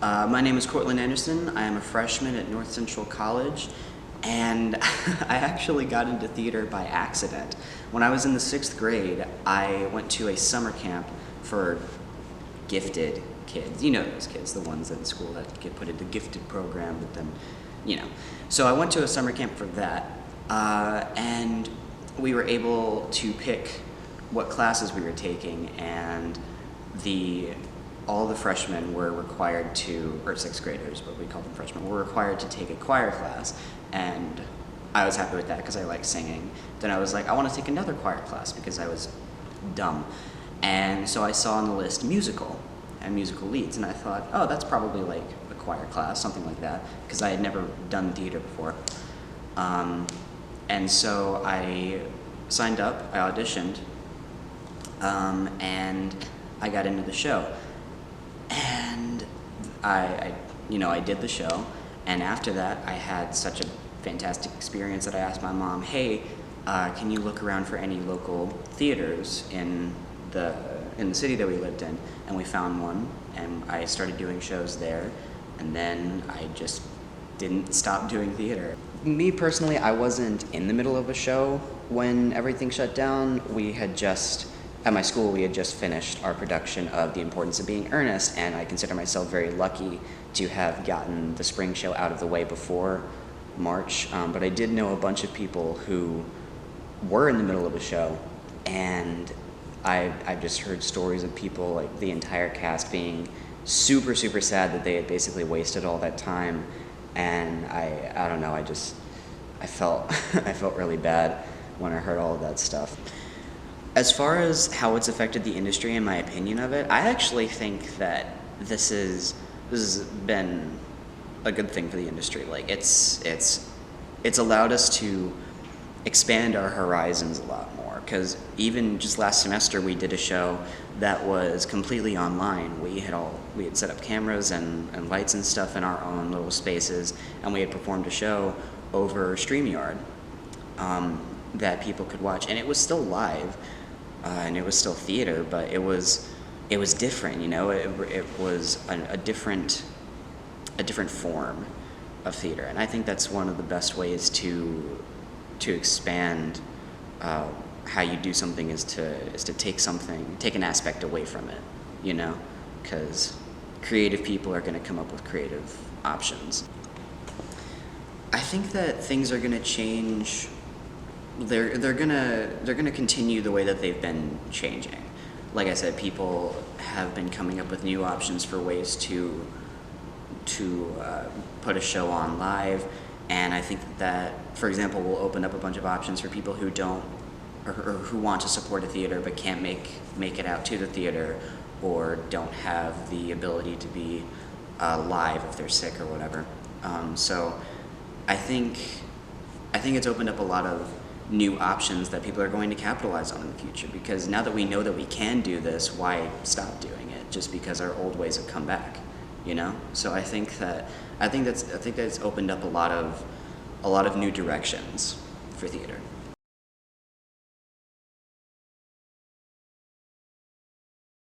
My name is Courtland Anderson. I am a freshman at North Central College, and I actually got into theater by accident. When I was in the 6th grade, I went to a summer camp for gifted kids. You know those kids, the ones in school that get put into gifted program, but then, you know. So I went to a summer camp for that, and we were able to pick what classes we were taking, and all the freshmen were required to, or 6th graders, but we call them freshmen, were required to take a choir class, and I was happy with that because I like singing. Then I was like, I want to take another choir class because I was dumb. And so I saw on the list musical and musical leads, and I thought, oh, that's probably like a choir class, something like that, because I had never done theater before. And so I signed up, I auditioned, and I got into the show. And I did the show, and after that I had such a fantastic experience that I asked my mom, hey, can you look around for any local theaters in the city that we lived in? And we found one, and I started doing shows there, and then I just didn't stop doing theater. Me personally, I wasn't in the middle of a show when everything shut down. At my school, we had just finished our production of The Importance of Being Earnest, and I consider myself very lucky to have gotten the spring show out of the way before March. But I did know a bunch of people who were in the middle of a show, and I've just heard stories of people, like the entire cast, being super, super sad that they had basically wasted all that time. And I don't know, I felt I felt really bad when I heard all of that stuff. As far as how it's affected the industry and my opinion of it, I actually think that this has been a good thing for the industry. Like it's allowed us to expand our horizons a lot more, because even just last semester we did a show that was completely online. We had set up cameras and lights and stuff in our own little spaces, and we had performed a show over StreamYard that people could watch, and it was still live. And it was still theater, but it was different, you know. It was a different form of theater, and I think that's one of the best ways to expand how you do something is to take an aspect away from it, you know, because creative people are going to come up with creative options. I think that things are going to change. They're gonna continue the way that they've been changing. Like I said, people have been coming up with new options for ways to put a show on live, and I think that, for example, will open up a bunch of options for people who don't or who want to support a theater but can't make it out to the theater, or don't have the ability to be live if they're sick or whatever. So I think it's opened up a lot of new options that people are going to capitalize on in the future, because now that we know that we can do this, why stop doing it just because our old ways have come back, you know? So I think that's opened up a lot of new directions for theater.